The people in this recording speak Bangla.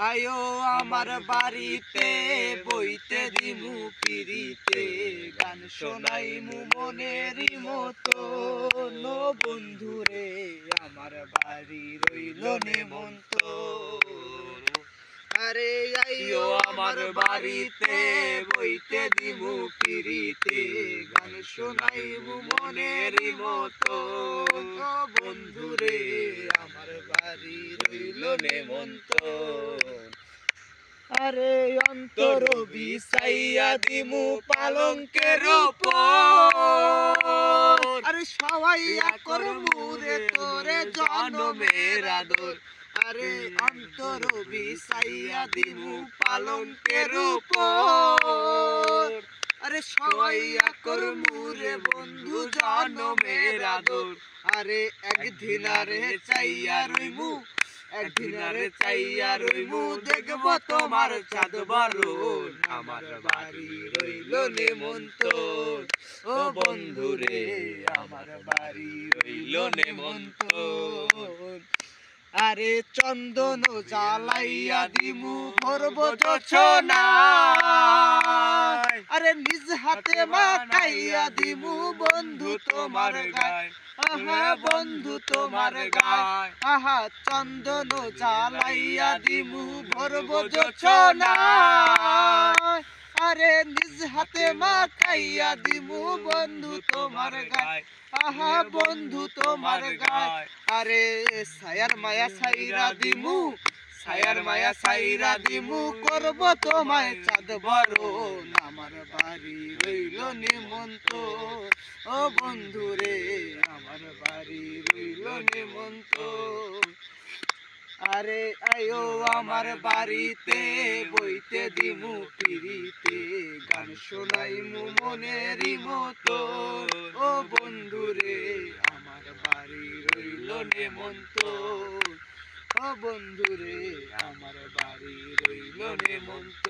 আয়ো আমার বাড়িতে বইতে দিমু পিরিতে গান শোনাইমু মনেরই মতো নো বন্ধুরে আমার বাড়ি রইল নেমন্তন্ন। আরে আইও আমার বাড়িতে বইতে দিমু পিরিতে গান শোনাইমু মনেরই মতো নো বন্ধুরে আমার বাড়ি রইল নেমন্তন্ন। আরে অন্তর বিছাইয়া দিমু পালঙ্কের উপর আরে সবাইয়া করমু রে তোরে জনমের আদর। আরে অন্তর বিছাইয়া দিমু পালঙ্কের উপর আরে সবাইয়া করমু রে বন্ধু জনমের আদর। আরে একদিন আরে চাইয়া রইমু একদিন আরে চাইয়া রইমু দেখব তোমার চাঁদ বরণ আমার বাড়ি রইল নেমন্তন্ন। ও বন্ধুরে আমার বাড়ি রইল নেমন্তন্ন। আরে চন্দন জ্বালাইয়া দিমু ভরব জোছনায় আরে নিজ হাতে মাখাইয়া দিমু বন্ধু তোমার গায়। আহা বন্ধু তোমার গায় আহা চন্দন জ্বালাইয়া দিমু ভরব জোছনায় আরে নিজ হাতে মাখাইয়া দিমু বন্ধু তোমার গায়। আহা বন্ধু তোমার গায় আরে ছায়ার মায়া ছাইরা দিমু ছায়ার মায়া ছাইরা দিমু করব তোমায় চাঁদ বরণ আমার বাড়ি রইল নেমন্তন্ন। ও বন্ধুরে আমার বাড়ি রইল নেমন্তন্ন। আরে আয়ো আমার বাড়িতে বইতে দিমু পিরিতে গান শোনাইমু মনেরই মতো। ও বন্ধুরে আমার বাড়ি রইল নেমন্তন্ন। ও বন্ধুরে আমার বাড়ি রইল নেমন্তন্ন।